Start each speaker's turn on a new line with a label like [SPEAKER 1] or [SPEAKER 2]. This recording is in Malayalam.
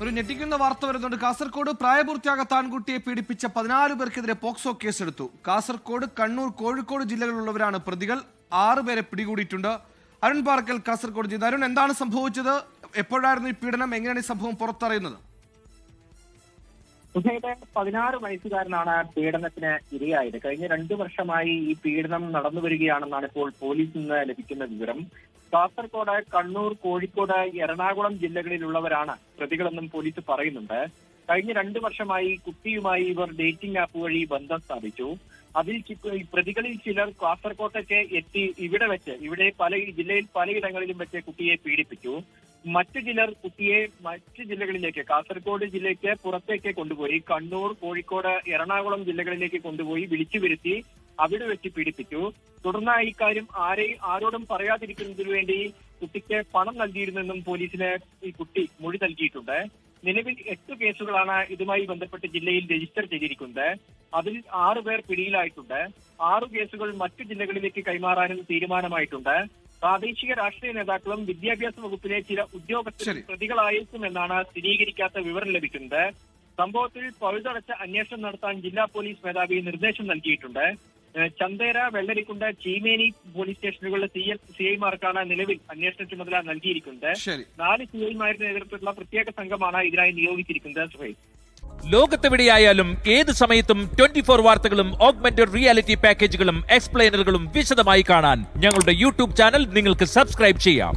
[SPEAKER 1] ഒരു ഞെട്ടിക്കുന്ന വാർത്ത വരുന്നുണ്ട്. കാസർഗോഡ് പ്രായപൂർത്തിയാകാത്ത ആൺകുട്ടിയെ പീഡിപ്പിച്ച 14 പേർക്കെതിരെ പോക്സോ കേസെടുത്തു. കാസർഗോഡ്, കണ്ണൂർ, കോഴിക്കോട് ജില്ലകളിലുള്ളവരാണ് പ്രതികൾ. 6 പേരെ പിടികൂടിയിട്ടുണ്ട്. അരുൺ പാറക്കൽ കാസർഗോഡ് ജില്ല. അരുൺ, എന്താണ് സംഭവിച്ചത്? എപ്പോഴായിരുന്നു ഈ പീഡനം? എങ്ങനെയാണ് ഈ സംഭവം പുറത്തറിയുന്നത്?
[SPEAKER 2] 16 വയസ്സുകാരനാണ് പീഡനത്തിന് ഇരയായത്. കഴിഞ്ഞ 2 വർഷമായി ഈ പീഡനം നടന്നു വരികയാണെന്നാണ് ഇപ്പോൾ പോലീസിൽ നിന്ന് ലഭിക്കുന്ന വിവരം. കാസർഗോഡ്, കണ്ണൂർ, കോഴിക്കോട്, എറണാകുളം ജില്ലകളിലുള്ളവരാണ് പ്രതികളെന്നും പോലീസ് പറയുന്നുണ്ട്. കഴിഞ്ഞ 2 വർഷമായി കുട്ടിയുമായി ഇവർ ഡേറ്റിംഗ് ആപ്പ് വഴി ബന്ധം സ്ഥാപിച്ചു. അതിൽ പ്രതികളിൽ ചിലർ കാസർകോട്ടേക്ക് എത്തി ഇവിടെ ജില്ലയിൽ പലയിടങ്ങളിലും വെച്ച് കുട്ടിയെ പീഡിപ്പിച്ചു. മറ്റു ചിലർ കുട്ടിയെ മറ്റു ജില്ലകളിലേക്ക്, കാസർഗോഡ് ജില്ലയ്ക്ക് പുറത്തേക്ക് കൊണ്ടുപോയി കണ്ണൂർ, കോഴിക്കോട്, എറണാകുളം ജില്ലകളിലേക്ക് കൊണ്ടുപോയി വിളിച്ചു വരുത്തി അവിടെ വെച്ച് പീഡിപ്പിച്ചു. തുടർന്ന് ഇക്കാര്യം ആരോടും പറയാതിരിക്കുന്നതിനു വേണ്ടി കുട്ടിക്ക് പണം നൽകിയിരുന്നെന്നും പോലീസിന് ഈ കുട്ടി മൊഴി നൽകിയിട്ടുണ്ട്. നിലവിൽ 8 കേസുകളാണ് ഇതുമായി ബന്ധപ്പെട്ട് ജില്ലയിൽ രജിസ്റ്റർ ചെയ്തിരിക്കുന്നത്. അതിൽ 6 പേർ പിടിയിലായിട്ടുണ്ട്. 6 കേസുകൾ മറ്റു ജില്ലകളിലേക്ക് കൈമാറാനും തീരുമാനമായിട്ടുണ്ട്. പ്രാദേശിക രാഷ്ട്രീയ നേതാക്കളും വിദ്യാഭ്യാസ വകുപ്പിലെ ചില ഉദ്യോഗസ്ഥർ പ്രതികളായേക്കുമെന്നാണ് സ്ഥിരീകരിക്കാത്ത വിവരം ലഭിക്കുന്നത്. സംഭവത്തിൽ പഴുതടച്ച അന്വേഷണം നടത്താൻ ജില്ലാ പോലീസ് മേധാവി നിർദ്ദേശം നൽകിയിട്ടുണ്ട്. ചന്തേര, വെള്ളരിക്കുണ്ട്, ചീമേനി പോലീസ് സ്റ്റേഷനുകളിലെ സിഐമാർക്കാണ് നിലവിൽ അന്വേഷണ ചുമതല നൽകിയിരിക്കുന്നത്. 4 സിഐമാരുടെ നേതൃത്വത്തിലുള്ള പ്രത്യേക സംഘമാണ് ഇതിനായി നിയോഗിച്ചിരിക്കുന്നത്. സുഹൈൽ,
[SPEAKER 3] ലോകത്തെവിടെയായാലും ഏത് സമയത്തും 24 വാർത്തകളും ഓഗ്മെന്റഡ് റിയാലിറ്റി പാക്കേജുകളും എക്സ്പ്ലെയിനറുകളും വിശദമായി കാണാൻ ഞങ്ങളുടെ യൂട്യൂബ് ചാനൽ നിങ്ങൾക്ക് സബ്സ്ക്രൈബ് ചെയ്യാം.